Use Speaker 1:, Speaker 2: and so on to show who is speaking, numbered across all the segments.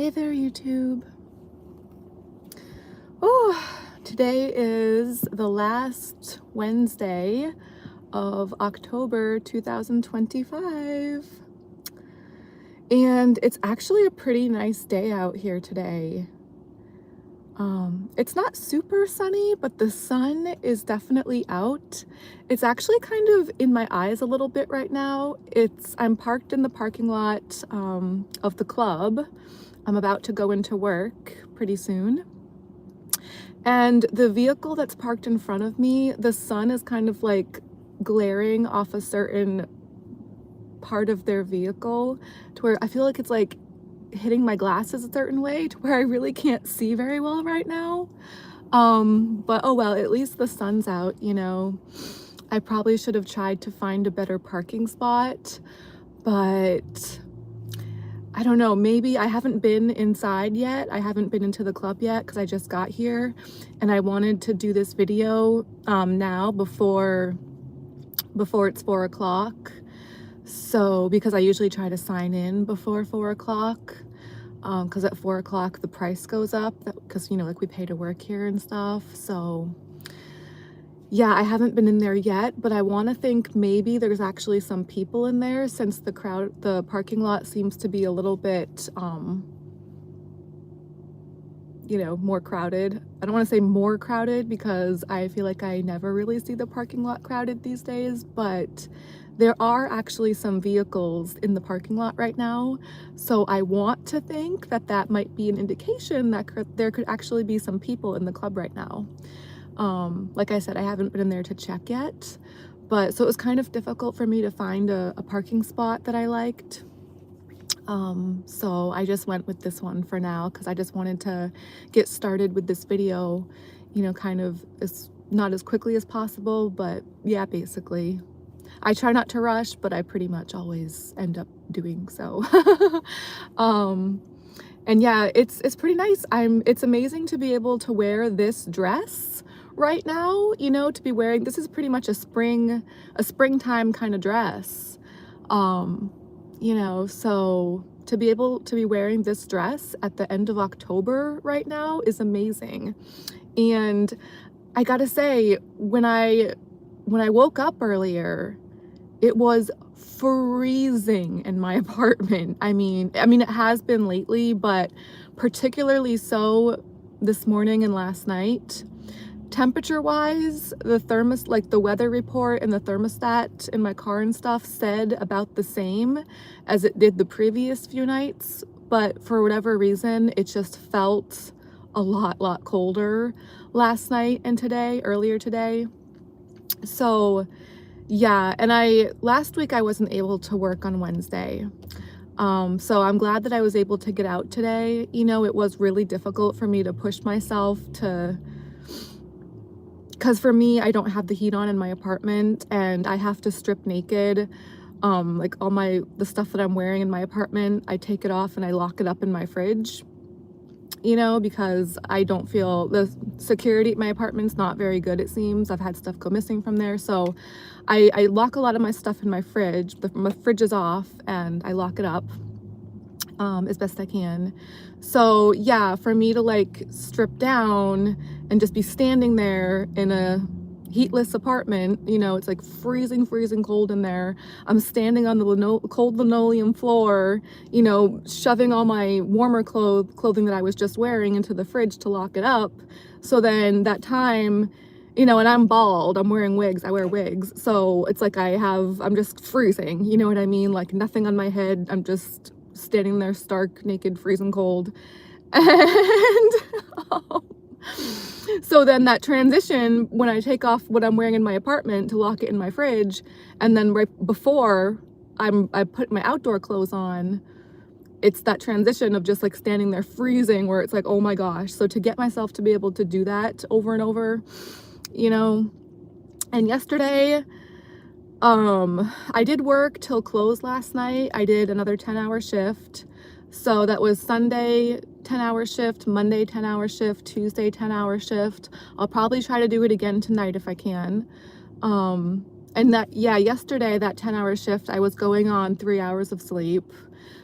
Speaker 1: Hey there, YouTube. Oh, today is the last Wednesday of October 2025. And it's actually a pretty nice day out here today. It's not super sunny, but the sun is definitely out. It's actually kind of in my eyes a little bit right now. I'm parked in the parking lot of the club. I'm about to go into work pretty soon. And the vehicle that's parked in front of me, the sun is kind of like glaring off a certain part of their vehicle to where I feel like it's like hitting my glasses a certain way to where I really can't see very well right now. But oh well, at least the sun's out, you know. I probably should have tried to find a better parking spot, but I don't know, maybe I haven't been inside yet. I haven't been into the club yet because I just got here and I wanted to do this video now before it's 4 o'clock. So because I usually try to sign in before 4 o'clock because at 4 o'clock the price goes up because, you know, like we pay to work here and stuff. So yeah, I haven't been in there yet, but I want to think maybe there's actually some people in there since the parking lot seems to be a little bit, you know, more crowded. I don't want to say more crowded because I feel like I never really see the parking lot crowded these days, but there are actually some vehicles in the parking lot right now. So I want to think that that might be an indication that there could actually be some people in the club right now. Like I said, I haven't been in there to check yet, but so it was kind of difficult for me to find a parking spot that I liked. So I just went with this one for now because I just wanted to get started with this video, you know, kind of not as quickly as possible, but yeah, basically. I try not to rush, but I pretty much always end up doing so. And yeah, it's pretty nice. It's amazing to be able to wear this dress right now, you know, to be wearing, this is pretty much a springtime kind of dress. You know, so to be able to be wearing this dress at the end of October right now is amazing. And I gotta say, when I woke up earlier, it was freezing in my apartment. I mean, it has been lately, but particularly so this morning and last night. Temperature wise, the weather report and the thermostat in my car and stuff said about the same as it did the previous few nights, but for whatever reason, it just felt a lot colder last night and earlier today. So yeah, and last week I wasn't able to work on Wednesday. So I'm glad that I was able to get out today. You know, it was really difficult for me to push myself because for me, I don't have the heat on in my apartment and I have to strip naked. Like all the stuff that I'm wearing in my apartment, I take it off and I lock it up in my fridge, you know, because I don't feel the security at my apartment's not very good, it seems. I've had stuff go missing from there. So I lock a lot of my stuff in my fridge. My fridge is off and I lock it up as best I can. So yeah, for me to like strip down and just be standing there in a heatless apartment, you know, it's like freezing cold in there. I'm standing on the cold linoleum floor, you know, shoving all my warmer clothing that I was just wearing into the fridge to lock it up. So then that time, you know, and I'm bald, I'm wearing wigs, I wear wigs. So it's like I'm just freezing, you know what I mean? Like nothing on my head. I'm just standing there stark naked, freezing cold. And so then that transition, when I take off what I'm wearing in my apartment to lock it in my fridge, and then right before I put my outdoor clothes on, it's that transition of just like standing there freezing where it's like, oh my gosh. So to get myself to be able to do that over and over, you know. And yesterday, I did work till close last night. I did another 10-hour shift. So that was Sunday 10-hour shift, Monday 10-hour shift, Tuesday 10-hour shift. I'll probably try to do it again tonight if I can. And that, yeah, yesterday, that 10-hour shift, I was going on 3 hours of sleep.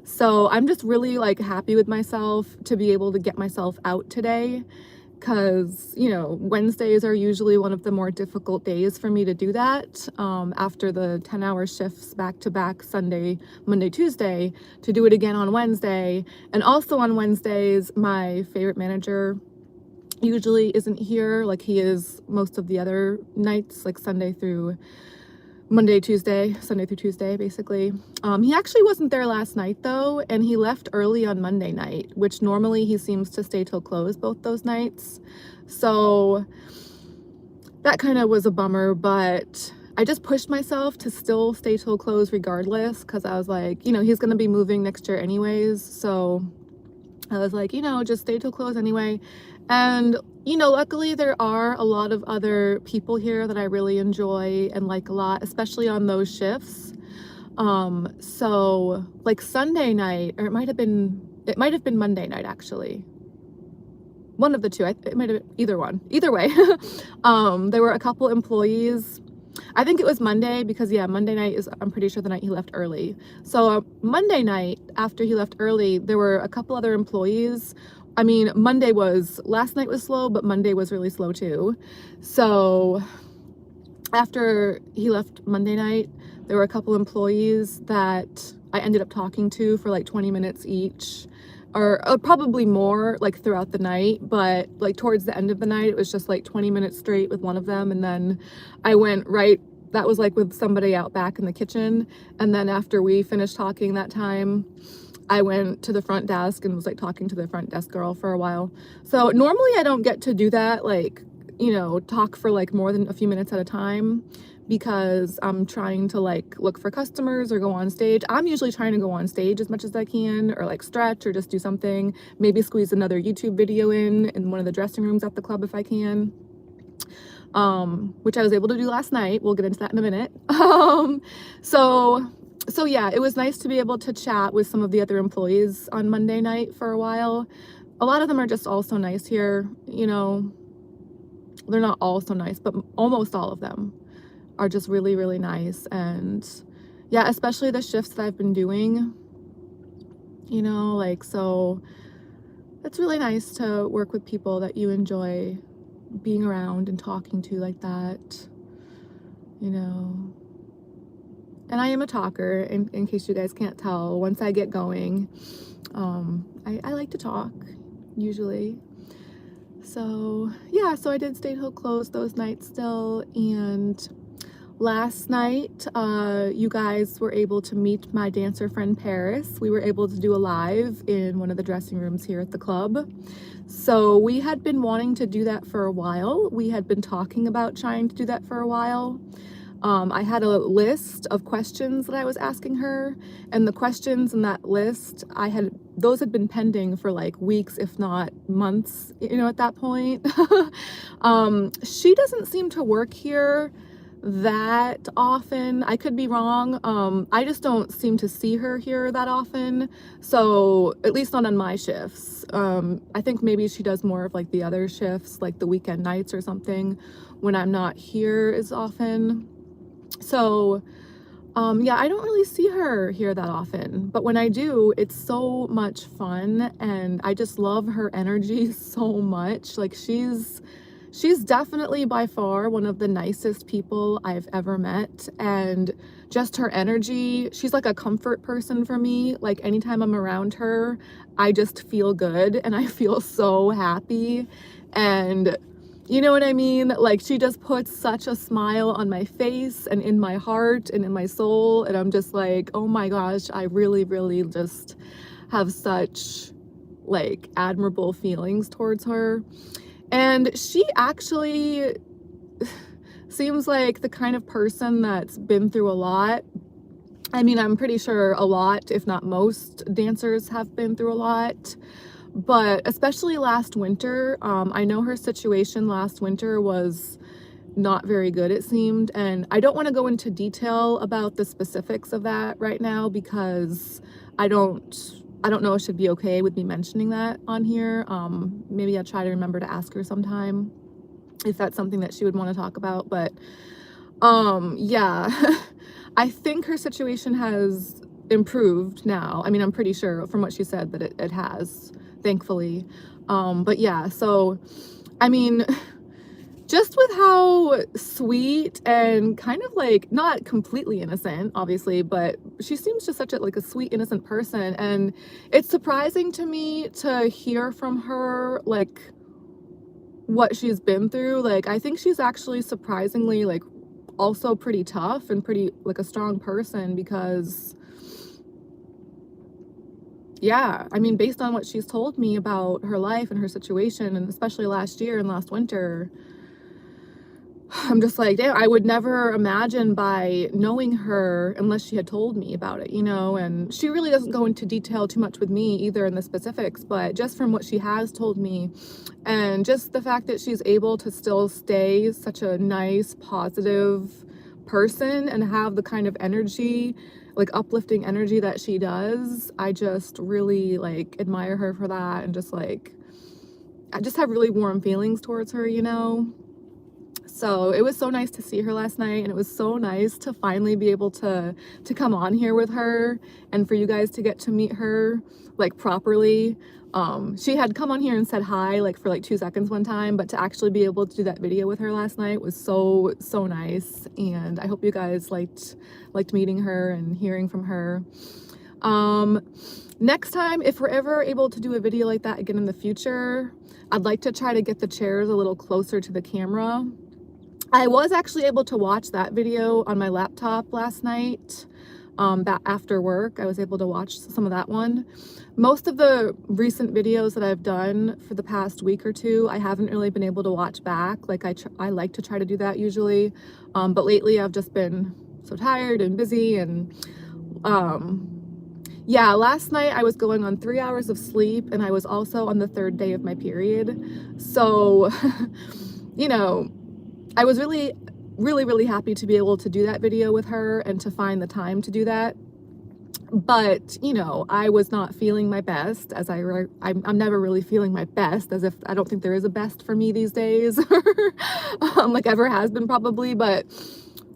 Speaker 1: So I'm just really like happy with myself to be able to get myself out today, because, you know, Wednesdays are usually one of the more difficult days for me to do that, after the 10-hour shifts back to back, Sunday, Monday, Tuesday, to do it again on Wednesday. And also on Wednesdays, my favorite manager usually isn't here like he is most of the other nights, like Sunday through Monday, Tuesday, Sunday through Tuesday, basically. He actually wasn't there last night though, and he left early on Monday night, which normally he seems to stay till close both those nights. So that kind of was a bummer, but I just pushed myself to still stay till close regardless, because I was like, you know, he's gonna be moving next year anyways, so I was like, you know, just stay till close anyway. And, you know, luckily there are a lot of other people here that I really enjoy and like a lot, especially on those shifts. So like Sunday night, or it might have been Monday night actually. One of the two, it might have been either one. Either way, there were a couple employees. I think it was Monday because, yeah, Monday night is, I'm pretty sure, the night he left early. So Monday night, after he left early, there were a couple other employees. I mean, last night was slow, but Monday was really slow too. So after he left Monday night, there were a couple employees that I ended up talking to for like 20 minutes each, or probably more like throughout the night, but like towards the end of the night, it was just like 20 minutes straight with one of them. And then I went that was like with somebody out back in the kitchen. And then after we finished talking that time, I went to the front desk and was like talking to the front desk girl for a while. So normally I don't get to do that, like, you know, talk for like more than a few minutes at a time, because I'm trying to like look for customers or go on stage. I'm usually trying to go on stage as much as I can, or like stretch, or just do something, maybe squeeze another YouTube video in one of the dressing rooms at the club if I can, which I was able to do last night. We'll get into that in a minute. So yeah, it was nice to be able to chat with some of the other employees on Monday night for a while. A lot of them are just also nice here, you know. They're not all so nice, but almost all of them are just really, really nice. And yeah, especially the shifts that I've been doing, you know, like, so it's really nice to work with people that you enjoy being around and talking to like that, you know. And I am a talker, in case you guys can't tell. Once I get going, I like to talk, usually. So yeah, so I did stay till close those nights still. And last night, you guys were able to meet my dancer friend Paris. We were able to do a live in one of the dressing rooms here at the club. So we had been wanting to do that for a while. We had been talking about trying to do that for a while. I had a list of questions that I was asking her, and the questions in that list, those had been pending for like weeks, if not months, you know, at that point. She doesn't seem to work here that often. I could be wrong. I just don't seem to see her here that often. So at least not on my shifts. I think maybe she does more of like the other shifts, like the weekend nights or something, when I'm not here as often. So yeah, I don't really see her here that often, but when I do, it's so much fun, and I just love her energy so much. Like, she's definitely by far one of the nicest people I've ever met, and just her energy, she's like a comfort person for me. Like, anytime I'm around her, I just feel good and I feel so happy, and you know what I mean? Like, she just puts such a smile on my face and in my heart and in my soul. And I'm just like, oh my gosh, I really, really just have such like admirable feelings towards her. And she actually seems like the kind of person that's been through a lot. I mean, I'm pretty sure a lot, if not most, dancers have been through a lot. But especially last winter, I know her situation last winter was not very good, it seemed. And I don't want to go into detail about the specifics of that right now, because I don't know if she'd be okay with me mentioning that on here. Maybe I'll try to remember to ask her sometime if that's something that she would want to talk about. But Yeah. I think her situation has improved now. I mean, I'm pretty sure from what she said that it has, thankfully. But yeah, so I mean, just with how sweet and kind of like not completely innocent, obviously, but she seems just such a like a sweet, innocent person. And it's surprising to me to hear from her like what she's been through. Like, I think she's actually surprisingly like also pretty tough and pretty like a strong person because yeah, I mean, based on what she's told me about her life and her situation, and especially last year and last winter, I'm just like, damn, I would never imagine by knowing her unless she had told me about it, you know? And she really doesn't go into detail too much with me either in the specifics, but just from what she has told me and just the fact that she's able to still stay such a nice, positive person and have the kind of energy, like uplifting energy that she does, I just really like admire her for that and just like, I just have really warm feelings towards her, you know? So it was so nice to see her last night, and it was so nice to finally be able to come on here with her and for you guys to get to meet her like properly. She had come on here and said hi like for like 2 seconds one time, but to actually be able to do that video with her last night was so nice, and I hope you guys liked meeting her and hearing from her. Next time, if we're ever able to do a video like that again in the future, I'd like to try to get the chairs a little closer to the camera. I was actually able to watch that video on my laptop last night. That after work, I was able to watch some of that one. Most of the recent videos that I've done for the past week or two, I haven't really been able to watch back. Like I like to try to do that usually, but lately I've just been so tired and busy and yeah, last night I was going on 3 hours of sleep, and I was also on the 3rd day of my period. So, you know, I was really happy to be able to do that video with her and to find the time to do that. But, you know, I was not feeling my best, as I'm never really feeling my best, as if I don't think there is a best for me these days, like ever has been probably, but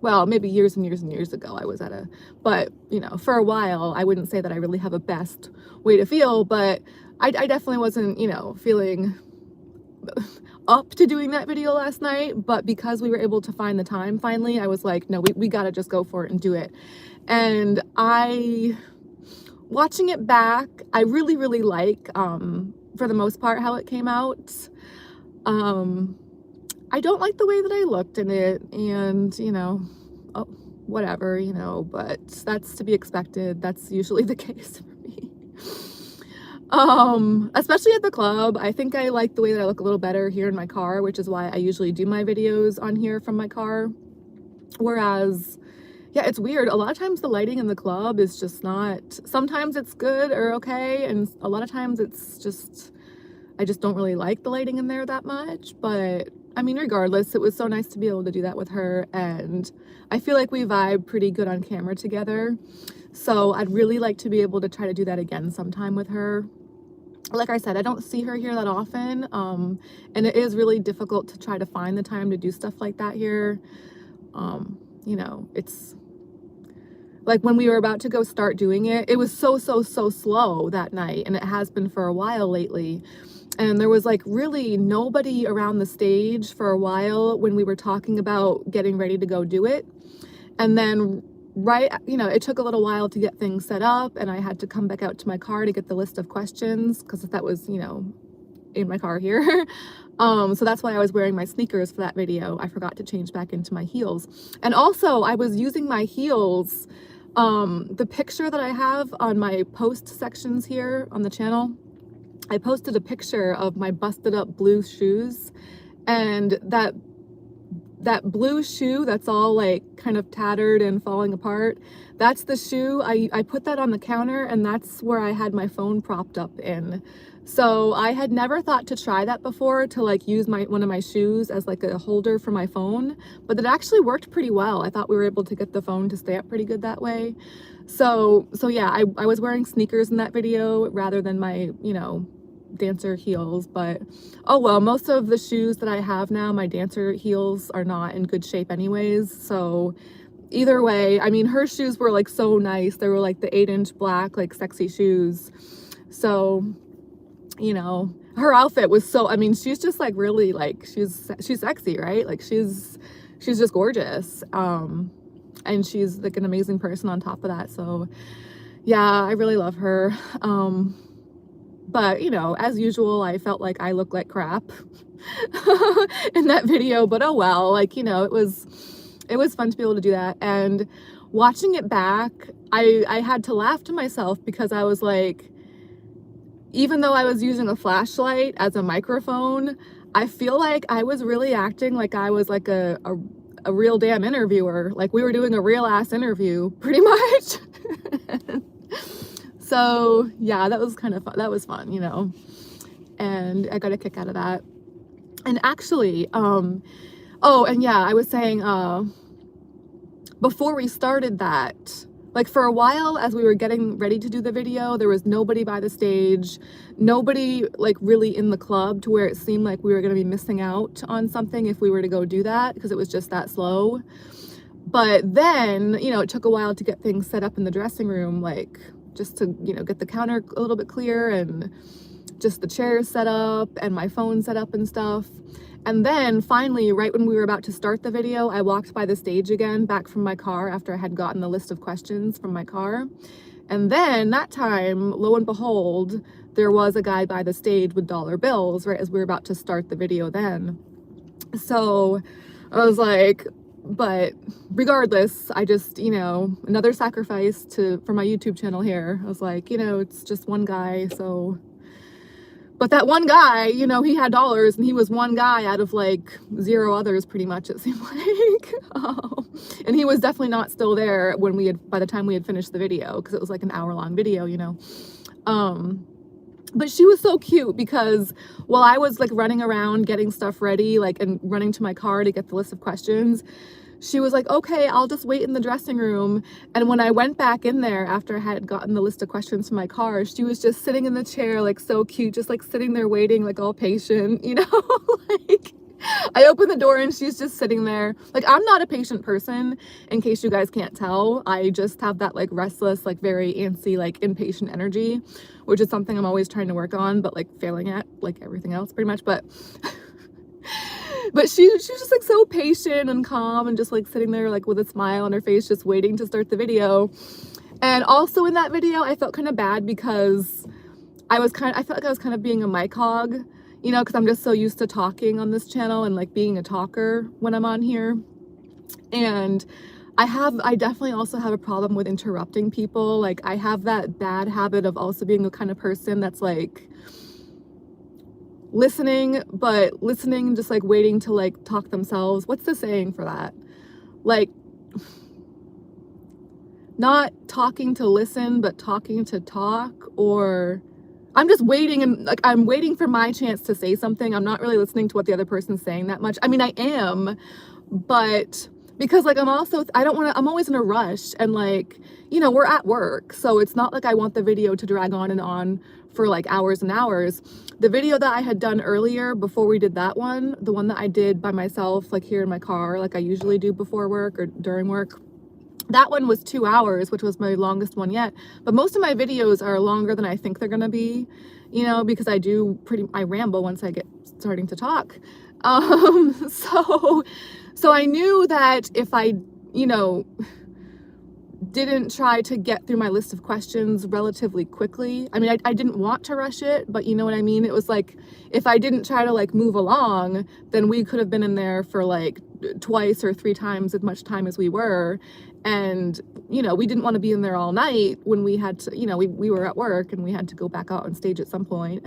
Speaker 1: well, maybe years and years and years ago I was at a, but you know, for a while I wouldn't say that I really have a best way to feel, but I definitely wasn't, you know, feeling up to doing that video last night, but because we were able to find the time finally, I was like, no, we gotta just go for it and do it. And watching it back, I really like, for the most part, how it came out. I don't like the way that I looked in it, and, you know, oh, whatever, you know, but that's to be expected. That's usually the case for me. Especially at the club, I think I like the way that I look a little better here in my car, which is why I usually do my videos on here from my car. Whereas, yeah, it's weird. A lot of times the lighting in the club is just not, sometimes it's good or okay, and a lot of times it's just, I just don't really like the lighting in there that much. But I mean, regardless, it was so nice to be able to do that with her, and I feel like we vibe pretty good on camera together. So I'd really like to be able to try to do that again sometime with her. Like I said, I don't see her here that often, and it is really difficult to try to find the time to do stuff like that here. You know, it's like when we were about to go start doing it, it was so slow that night, and it has been for a while lately. And there was like really nobody around the stage for a while when we were talking about getting ready to go do it. And then right, you know, it took a little while to get things set up, and I had to come back out to my car to get the list of questions because that was, you know, in my car here. So that's why I was wearing my sneakers for that video. I forgot to change back into my heels. And also I was using my heels. The picture that I have on my post sections here on the channel, I posted a picture of my busted up blue shoes, and that blue shoe that's all like kind of tattered and falling apart, that's the shoe. I put that on the counter, and that's where I had my phone propped up in. So I had never thought to try that before, to like use one of my shoes as like a holder for my phone, but it actually worked pretty well. I thought we were able to get the phone to stay up pretty good that way. So yeah, I was wearing sneakers in that video rather than my, you know, dancer heels, but oh well, most of the shoes that I have now, my dancer heels are not in good shape anyways, so either way, I mean, her shoes were like so nice. They were like the 8-inch black, like sexy shoes. So, you know, her outfit was so, I mean, she's just like really like, she's sexy, right? Like she's just gorgeous. And she's like an amazing person on top of that. So yeah, I really love her. But you know, as usual, I felt like I looked like crap in that video, but oh well, like, you know, it was fun to be able to do that. And watching it back, I had to laugh to myself because I was like, even though I was using a flashlight as a microphone, I feel like I was really acting like I was like a real damn interviewer. Like we were doing a real ass interview pretty much. So yeah, that was kind of fun. That was fun, you know, and I got a kick out of that. And actually, oh, and yeah, I was saying, before we started that, like for a while as we were getting ready to do the video, there was nobody by the stage, nobody like really in the club to where it seemed like we were going to be missing out on something if we were to go do that, because it was just that slow. But then, you know, it took a while to get things set up in the dressing room, like just to, you know, get the counter a little bit clear and just the chairs set up and my phone set up and stuff. And then finally, right when we were about to start the video, I walked by the stage again, back from my car after I had gotten the list of questions from my car. And then that time, lo and behold, there was a guy by the stage with dollar bills right as we were about to start the video then. So I was like, but regardless, I just, you know, another sacrifice for my YouTube channel here. I was like, you know, it's just one guy, so. But that one guy, you know, he had dollars and he was one guy out of like 0 others pretty much, it seemed like. And he was definitely not still there when by the time we had finished the video, because it was like an hour-long video, you know. But she was so cute because while I was like running around getting stuff ready, like, and running to my car to get the list of questions, she was like, okay, I'll just wait in the dressing room. And when I went back in there after I had gotten the list of questions from my car, she was just sitting in the chair, like so cute, just like sitting there waiting, like all patient, you know. Like I opened the door and she's just sitting there. Like, I'm not a patient person, in case you guys can't tell. I just have that like restless, like very antsy, like impatient energy, which is something I'm always trying to work on, but like failing at, like everything else pretty much. But she was just like so patient and calm and just like sitting there like with a smile on her face, just waiting to start the video. And also in that video, I felt kind of bad because I felt like I was kind of being a mic hog, you know, because I'm just so used to talking on this channel and like being a talker when I'm on here. And I definitely also have a problem with interrupting people. Like I have that bad habit of also being the kind of person that's like listening, but listening just like waiting to like talk themselves. What's the saying for that? Like not talking to listen, but talking to talk, or I'm just waiting and like I'm waiting for my chance to say something. I'm not really listening to what the other person's saying that much. I mean, I am, but because like I'm always in a rush, and like, you know, we're at work, so it's not like I want the video to drag on and on for like hours and hours. The video that I had done earlier before we did that one, the one that I did by myself, like here in my car, like I usually do before work or during work, that one was 2 hours, which was my longest one yet. But most of my videos are longer than I think they're gonna be, you know, because I ramble once I get starting to talk. So I knew that if I, you know, didn't try to get through my list of questions relatively quickly. I mean, I didn't want to rush it, but you know what I mean? It was like, if I didn't try to like move along, then we could have been in there for like twice or 3 times as much time as we were. And, you know, we didn't want to be in there all night when we had to, you know, we were at work and we had to go back out on stage at some point.